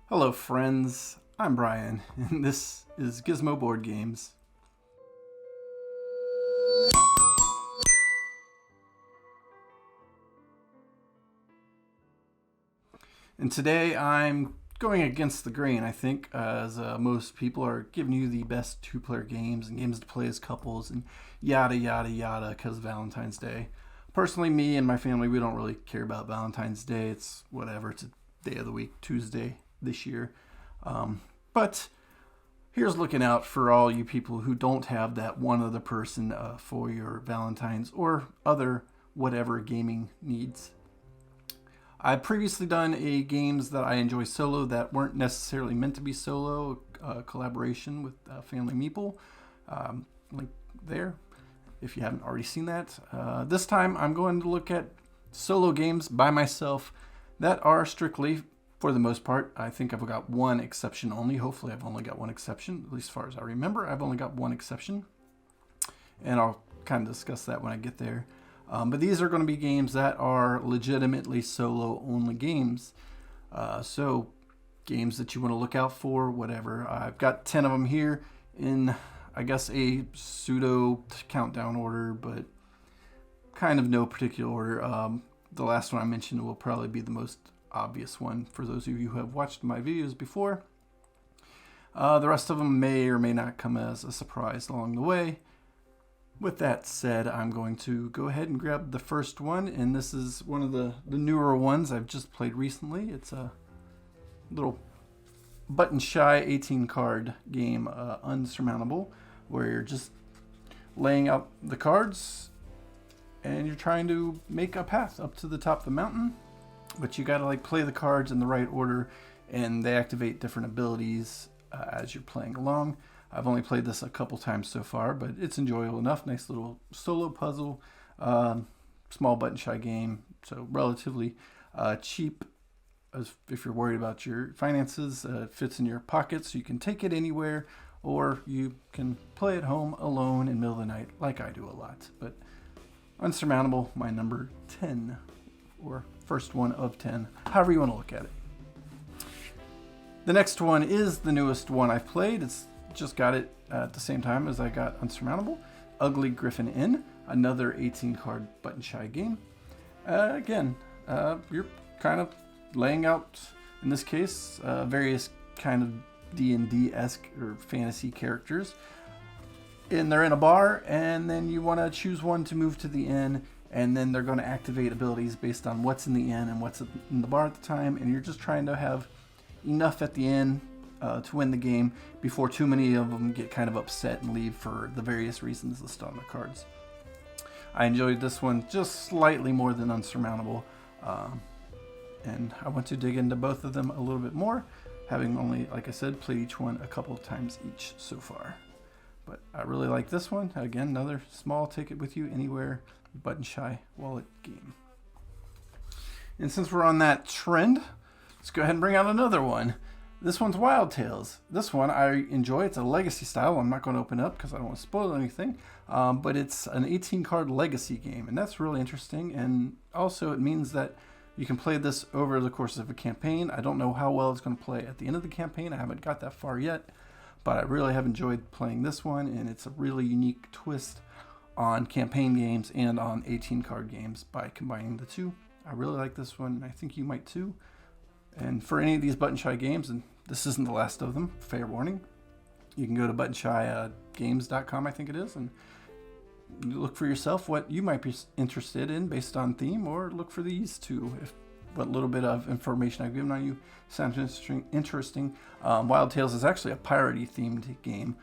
Hello friends, I'm Brian, and this is Gizmo Board Games. And today I'm going against the grain, I think, as most people are giving you the best two-player games and games to play as couples and yada yada yada because of Valentine's Day. Personally, me and my family, we don't really care about Valentine's Day. It's whatever, it's a day of the week, Tuesday this year. But here's looking out for all you people who don't have that one other person for your Valentine's or other whatever gaming needs. I've previously done games that I enjoy solo that weren't necessarily meant to be solo, collaboration with Family Meeple, link there if you haven't already seen that. This time I'm going to look at solo games by myself that are strictly, for the most part, I think I've got one exception only. Hopefully I've only got one exception, at least as far as I remember. I've only got one exception, and I'll kind of discuss that when I get there. But these are going to be games that are legitimately solo-only games. So games that you want to look out for, whatever. I've got 10 of them here in, I guess, a pseudo countdown order, but kind of no particular order. The last one I mentioned will probably be the most obvious one for those of you who have watched my videos before. The rest of them may or may not come as a surprise along the way. With that said, I'm going to go ahead and grab the first one, and this is one of the newer ones I've just played recently. It's a little button-shy 18-card game, Unsurmountable, where you're just laying out the cards, and you're trying to make a path up to the top of the mountain, but you gotta play the cards in the right order, and they activate different abilities as you're playing along. I've only played this a couple times so far, but it's enjoyable enough. Nice little solo puzzle, small button shy game, so relatively cheap. As if you're worried about your finances, it fits in your pocket, so you can take it anywhere, or you can play at home alone in the middle of the night, like I do a lot. But Unsurmountable, my number 10, or first one of 10, however you want to look at it. The next one is the newest one I've played. It's just got it at the same time as I got Unsurmountable. Ugly Griffin Inn, another 18-card button-shy game. Again, you're kind of laying out, in this case, various kind of D&D-esque or fantasy characters. And they're in a bar, and then you want to choose one to move to the inn, and then they're going to activate abilities based on what's in the inn and what's in the bar at the time, and you're just trying to have enough at the end to win the game before too many of them get kind of upset and leave for the various reasons listed on the cards. I enjoyed this one just slightly more than Unsurmountable, and I want to dig into both of them a little bit more, having only, like I said, played each one a couple of times each so far. But I really like this one. Again, another small take it with you anywhere button shy wallet game. And since we're on that trend, let's go ahead and bring out another one. This one's Wild Tales. This one I enjoy. It's a legacy style. I'm not going to open up because I don't want to spoil anything. But it's an 18-card legacy game, and that's really interesting. And also it means that you can play this over the course of a campaign. I don't know how well it's going to play at the end of the campaign. I haven't got that far yet, but I really have enjoyed playing this one, and it's a really unique twist on campaign games and on 18-card games by combining the two. I really like this one, and I think you might too. And for any of these button shy games, and this isn't the last of them, fair warning, you can go to buttonshygames.com, I think it is, and look for yourself what you might be interested in based on theme, or look for these two if what little bit of information I've given on you sounds interesting. Wild Tales is actually a piratey themed game,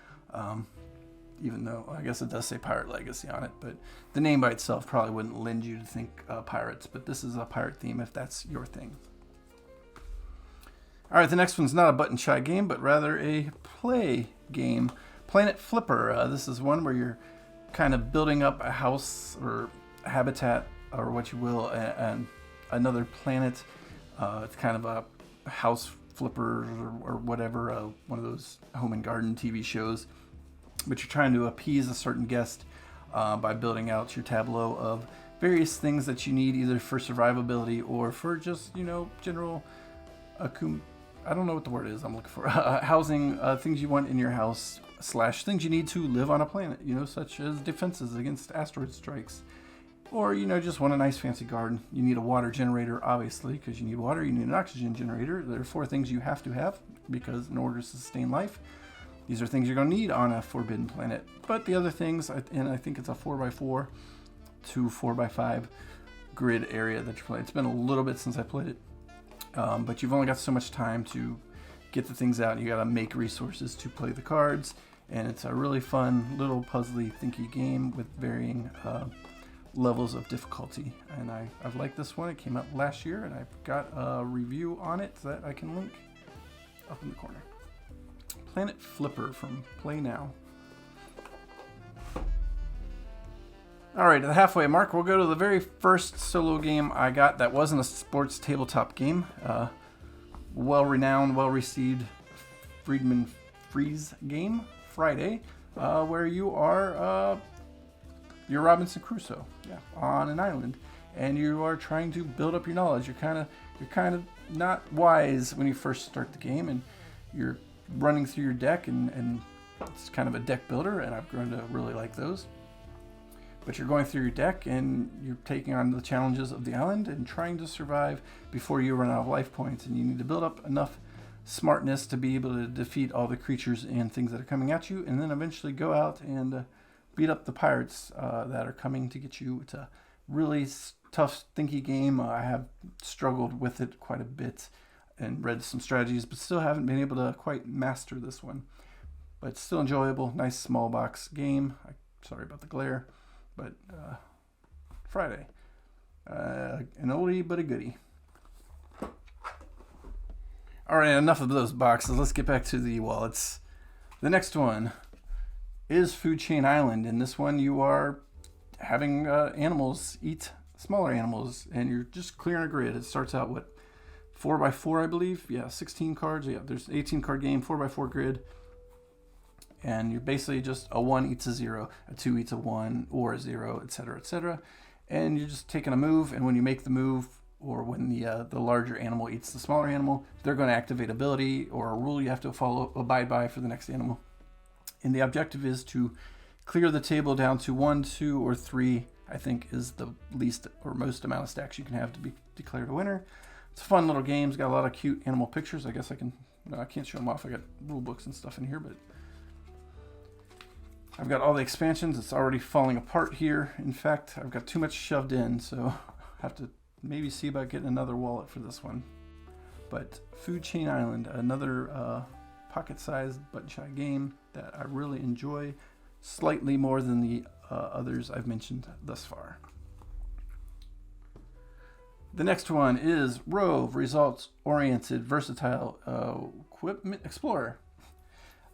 even though I guess it does say Pirate Legacy on it, but the name by itself probably wouldn't lend you to think pirates, but this is a pirate theme if that's your thing. All right, the next one's not a button shy game, but rather a play game. Planet Flipper. This is one where you're kind of building up a house or a habitat or what you will, and another planet. It's kind of a house flipper or whatever, one of those home and garden TV shows. But you're trying to appease a certain guest by building out your tableau of various things that you need either for survivability or for just, general I don't know what the word is I'm looking for. Housing, things you want in your house / things you need to live on a planet, such as defenses against asteroid strikes. Or, just want a nice fancy garden. You need a water generator, obviously, because you need water. You need an oxygen generator. There are 4 things you have to have, because in order to sustain life, these are things you're going to need on a forbidden planet. But the other things, and I think it's a 4x4 to 4x5 grid area that you play. It's been a little bit since I played it, but you've only got so much time to get the things out. You got to make resources to play the cards, and it's a really fun little puzzly, thinky game with varying levels of difficulty. And I've liked this one. It came out last year, and I've got a review on it that I can link up in the corner. Planet Flipper from Play Now. All right, at the halfway mark, we'll go to the very first solo game I got that wasn't a sports tabletop game. Well-renowned, well-received Friedman Freeze game, Friday, where you're Robinson Crusoe, on an island, and you are trying to build up your knowledge. You're kind of not wise when you first start the game, and you're running through your deck, and it's kind of a deck builder, and I've grown to really like those. But you're going through your deck, and you're taking on the challenges of the island and trying to survive before you run out of life points. And you need to build up enough smartness to be able to defeat all the creatures and things that are coming at you, and then eventually go out and beat up the pirates that are coming to get you. It's a really tough, thinky game. I have struggled with it quite a bit and read some strategies, but still haven't been able to quite master this one. But it's still enjoyable. Nice small box game. Sorry about the glare. But Friday, an oldie but a goodie. All right, enough of those boxes. Let's get back to the wallets. The next one is Food Chain Island. In this one, you are having animals eat smaller animals, and you're just clearing a grid. It starts out, 4x4, I believe? Yeah, 16 cards. Yeah, there's an 18 card game, 4x4 grid. And you're basically just a 1 eats a 0, a 2 eats a 1 or a 0, etc., etc. And you're just taking a move, and when you make the move, or when the larger animal eats the smaller animal, they're going to activate ability or a rule you have to abide by for the next animal. And the objective is to clear the table down to 1, 2, or 3, I think is the least or most amount of stacks you can have to be declared a winner. It's a fun little game. It's got a lot of cute animal pictures. I guess I can't show them off. I got rule books and stuff in here, but I've got all the expansions. It's already falling apart here. In fact, I've got too much shoved in, so I have to maybe see about getting another wallet for this one. But Food Chain Island, another pocket-sized button-shy game that I really enjoy, slightly more than the others I've mentioned thus far. The next one is Rove, Results-Oriented Versatile Equipment Explorer.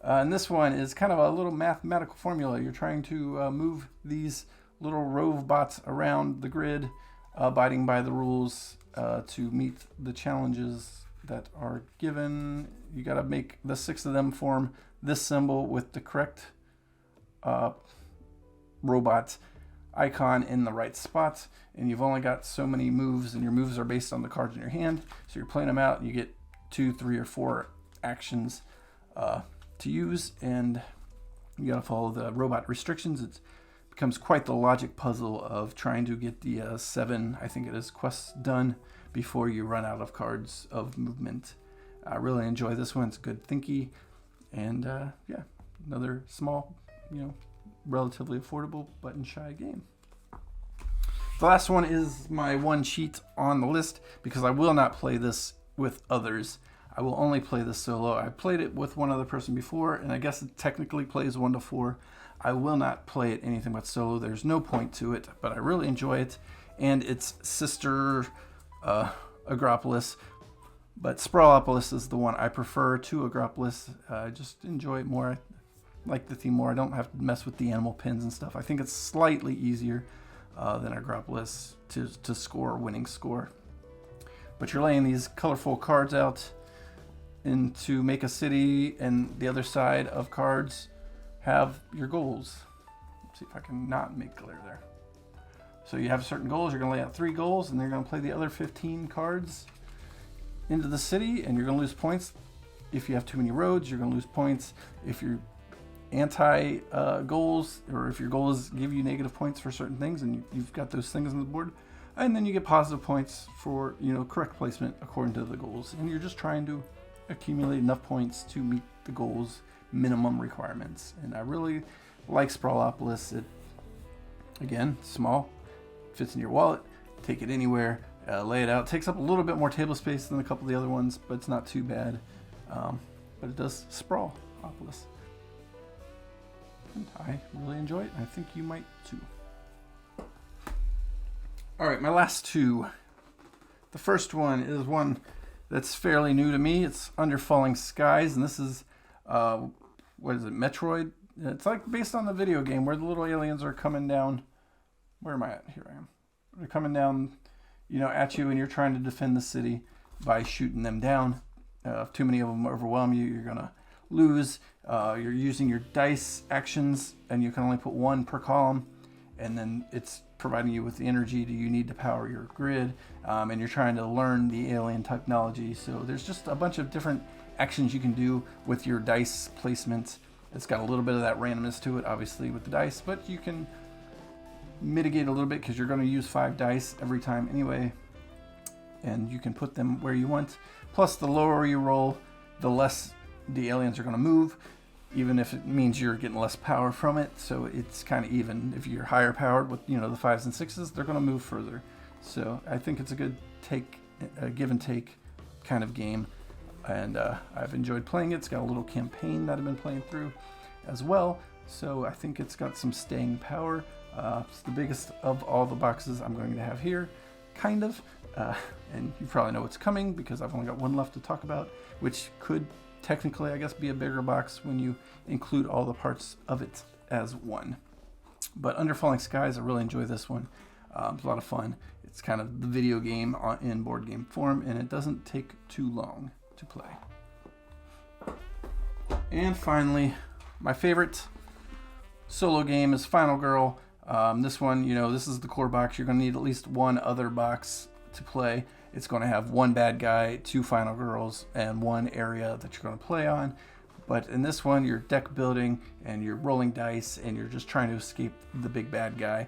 And this one is kind of a little mathematical formula. You're trying to move these little Rove bots around the grid, abiding by the rules to meet the challenges that are given. You got to make the 6 of them form this symbol with the correct robot icon in the right spot. And you've only got so many moves, and your moves are based on the cards in your hand. So you're playing them out, and you get 2, 3, or 4 actions to use, and you gotta follow the robot restrictions. It becomes quite the logic puzzle of trying to get the 7, I think it is, quests done before you run out of cards of movement. I really enjoy this one. It's good thinky, and another small, relatively affordable button shy game. The last one is my one cheat on the list, because I will not play this with others. I will only play this solo. I played it with one other person before, and I guess it technically plays 1 to 4. I will not play it anything but solo. There's no point to it, but I really enjoy it. And its sister, Agropolis. But Sprawlopolis is the one I prefer to Agropolis. I just enjoy it more. I like the theme more. I don't have to mess with the animal pins and stuff. I think it's slightly easier than Agropolis to score a winning score. But you're laying these colorful cards out and to make a city, and the other side of cards have your goals. Let's see if I can not make glare there. So you have certain goals. You're going to lay out 3 goals, and they're going to play the other 15 cards. into the city, and you're going to lose points. If you have too many roads, you're going to lose points. If you're anti-goals, or if your goals give you negative points for certain things, and you've got those things on the board, and then you get positive points for, correct placement according to the goals. And you're just trying to accumulate enough points to meet the goals minimum requirements. And I really like Sprawlopolis. It, again, small, fits in your wallet, take it anywhere, lay it out. It takes up a little bit more table space than a couple of the other ones, but it's not too bad. But it does Sprawlopolis. And I really enjoy it. I think you might too. All right, my last two. The first one is one that's fairly new to me. It's Under Falling Skies, and this is, what is it, Metroid? It's like based on the video game where the little aliens are coming down. Where am I at? Here I am. They're coming down, at you, and you're trying to defend the city by shooting them down. If too many of them overwhelm you, you're gonna lose. You're using your dice actions, and you can only put one per column, and then it's providing you with the energy you need to power your grid, and you're trying to learn the alien technology. So there's just a bunch of different actions you can do with your dice placement. It's got a little bit of that randomness to it, obviously, with the dice, but you can mitigate a little bit because you're going to use 5 dice every time anyway, and you can put them where you want. Plus, the lower you roll, the less the aliens are going to move, even if it means you're getting less power from it. So it's kind of even. If you're higher powered with the 5s and 6s, they're going to move further. So I think it's a good give and take kind of game, and I've enjoyed playing it. It's got a little campaign that I've been playing through as well, so I think it's got some staying power. It's the biggest of all the boxes I'm going to have here, kind of, and you probably know what's coming because I've only got one left to talk about, which could technically, I guess, be a bigger box when you include all the parts of it as one. But Under Falling Skies, I really enjoy this one. It's a lot of fun. It's kind of the video game in board game form, and it doesn't take too long to play. And finally, my favorite solo game is Final Girl. This one, this is the core box. You're going to need at least one other box to play. It's going to have one bad guy, 2 final girls, and 1 area that you're going to play on. But in this one, you're deck building, and you're rolling dice, and you're just trying to escape the big bad guy.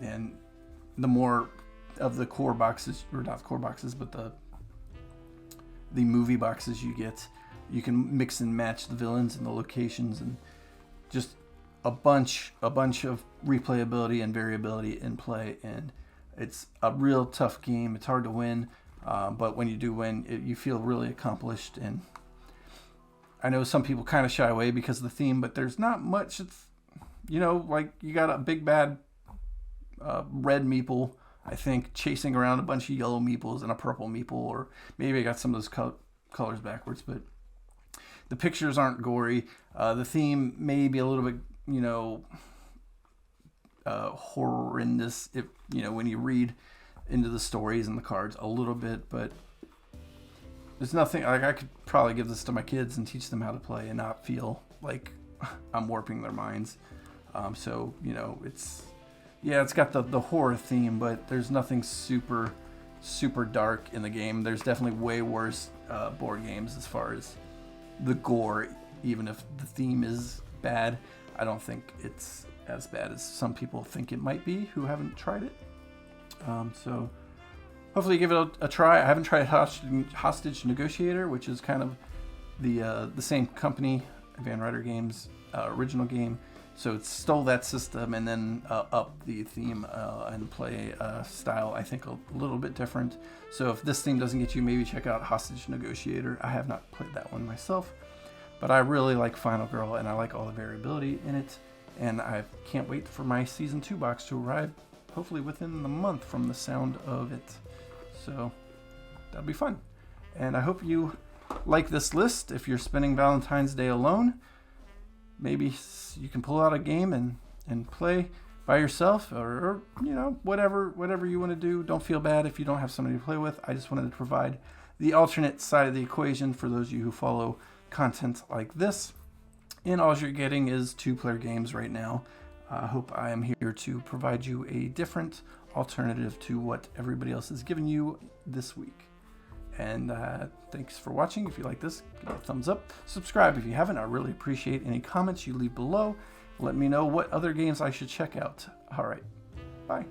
And the more of the core boxes, or not the core boxes, but the movie boxes you get, you can mix and match the villains and the locations, and just a bunch of replayability and variability in play. And it's a real tough game. It's hard to win, but when you do win, you feel really accomplished. And I know some people kind of shy away because of the theme, but there's not much. It's, like you got a big bad red meeple, I think, chasing around a bunch of yellow meeples and a purple meeple, or maybe I got some of those colors backwards, but the pictures aren't gory. The theme may be a little bit, horrendous if when you read into the stories and the cards a little bit, but there's nothing like I could probably give this to my kids and teach them how to play and not feel like I'm warping their minds. So it's got the horror theme, but there's nothing super dark in the game. There's definitely way worse board games as far as the gore. Even if the theme is bad, I don't think it's as bad as some people think it might be who haven't tried it. So hopefully give it a try. I haven't tried Hostage Negotiator, which is kind of the same company, Van Ryder Games original game. So it stole that system and then up the theme and play style, I think, a little bit different. So if this theme doesn't get you, maybe check out Hostage Negotiator. I have not played that one myself, but I really like Final Girl, and I like all the variability in it. And I can't wait for my Season 2 box to arrive, hopefully within the month from the sound of it. So that'll be fun. And I hope you like this list. If you're spending Valentine's Day alone, maybe you can pull out a game and play by yourself, or whatever you want to do. Don't feel bad if you don't have somebody to play with. I just wanted to provide the alternate side of the equation for those of you who follow content like this. And all you're getting is 2-player games right now. I hope I am here to provide you a different alternative to what everybody else is giving you this week. And thanks for watching. If you like this, give it a thumbs up. Subscribe if you haven't. I really appreciate any comments you leave below. Let me know what other games I should check out. All right. Bye.